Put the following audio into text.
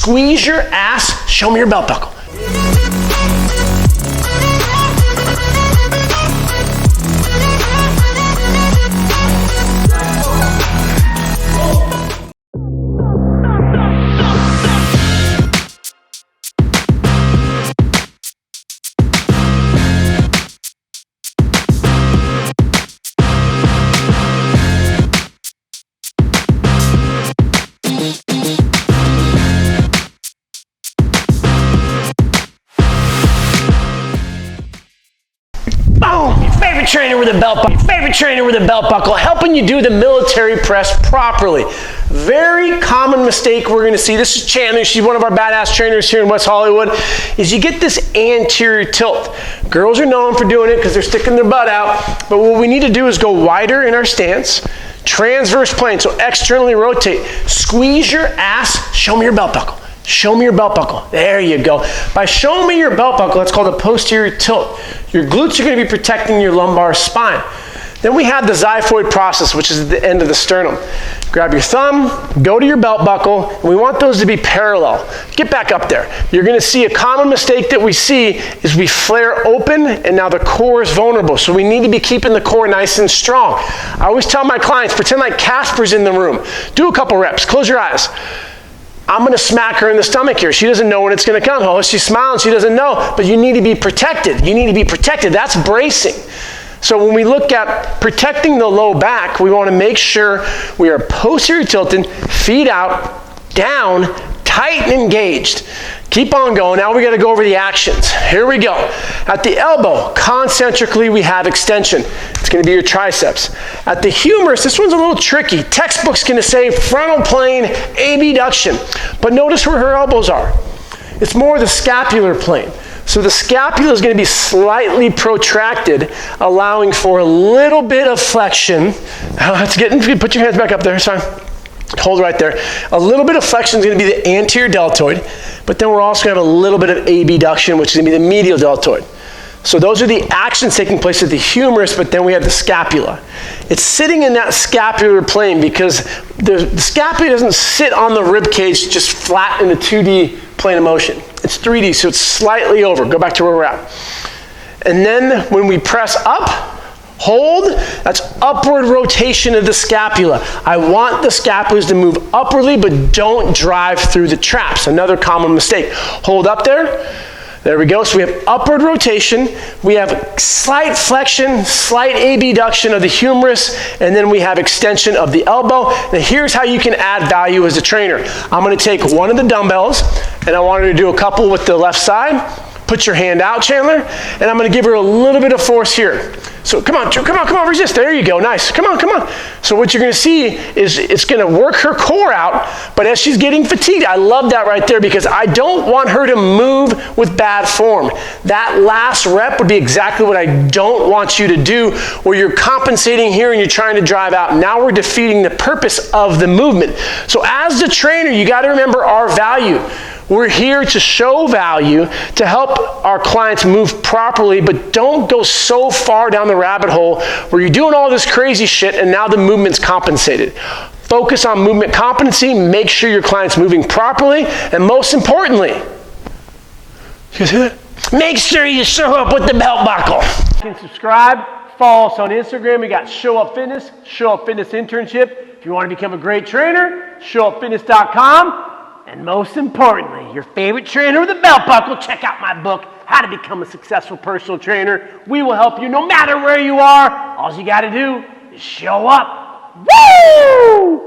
Squeeze your ass. Show me your belt buckle. Boom! Your favorite trainer with a belt buckle. Your favorite trainer with a belt buckle, helping you do the military press properly. Very common mistake we're going to see. This is Chandler. She's one of our badass trainers here in West Hollywood. Is you get this anterior tilt. Girls are known for doing it because they're sticking their butt out. But what we need to do is go wider in our stance. Transverse plane, so externally rotate. Squeeze your ass. Show me your belt buckle. Show me your belt buckle. There you go. By showing me your belt buckle, that's called a posterior tilt. Your glutes are going to be protecting your lumbar spine. Then we have the xiphoid process, which is at the end of the sternum. Grab your thumb, go to your belt buckle, and we want those to be parallel. Get back up there. You're going to see a common mistake that we see is we flare open, and now the core is vulnerable. So we need to be keeping the core nice and strong. I always tell my clients, pretend like Casper's in the room. Do a couple reps. Close your eyes. I'm going to smack her in the stomach here. She doesn't know when it's going to come. Oh, she's smiling. She doesn't know. But you need to be protected. You need to be protected. That's bracing. So when we look at protecting the low back, we want to make sure we are posterior tilting, feet out, down, tight and engaged. Keep on going. Now we got to go over the actions. Here we go. At the elbow, concentrically we have extension. It's going to be your triceps. At the humerus, this one's a little tricky. Textbook's going to say frontal plane abduction. But notice where her elbows are. It's more the scapular plane. So the scapula is going to be slightly protracted, allowing for a little bit of flexion. Put your hands back up there. It's fine. Hold right there. A little bit of flexion is going to be the anterior deltoid, but then we're also going to have a little bit of abduction, which is going to be the medial deltoid. So those are the actions taking place at the humerus, but then we have the scapula. It's sitting in that scapular plane because the scapula doesn't sit on the rib cage just flat in the 2D plane of motion. It's 3D, so it's slightly over. Go back to where we're at. And then when we press up, hold, that's upward rotation of the scapula. I want the scapulas to move upwardly, but don't drive through the traps. Another common mistake. Hold up there. There we go. So we have upward rotation. We have slight flexion, slight abduction of the humerus, and then we have extension of the elbow. Now here's how you can add value as a trainer. I'm going to take one of the dumbbells, and I want her to do a couple with the left side. Put your hand out, Chandler, and I'm going to give her a little bit of force here. So come on, resist. There you go, nice. Come on. So what you're going to see is it's going to work her core out, but as she's getting fatigued, I love that right there because I don't want her to move with bad form. That last rep would be exactly what I don't want you to do, where you're compensating here and you're trying to drive out. Now we're defeating the purpose of the movement. So as the trainer, you got to remember our value. We're here to show value, to help our clients move properly, but don't go so far down the rabbit hole where you're doing all this crazy shit and now the movement's compensated. Focus on movement competency, make sure your client's moving properly, and most importantly, you guys hear that? Make sure you show up with the belt buckle. You can subscribe, follow us on Instagram. We got Show Up Fitness, Show Up Fitness Internship. If you want to become a great trainer, showupfitness.com. And most importantly, your favorite trainer with a belt buckle, check out my book, How to Become a Successful Personal Trainer. We will help you no matter where you are. All you got to do is show up. Woo!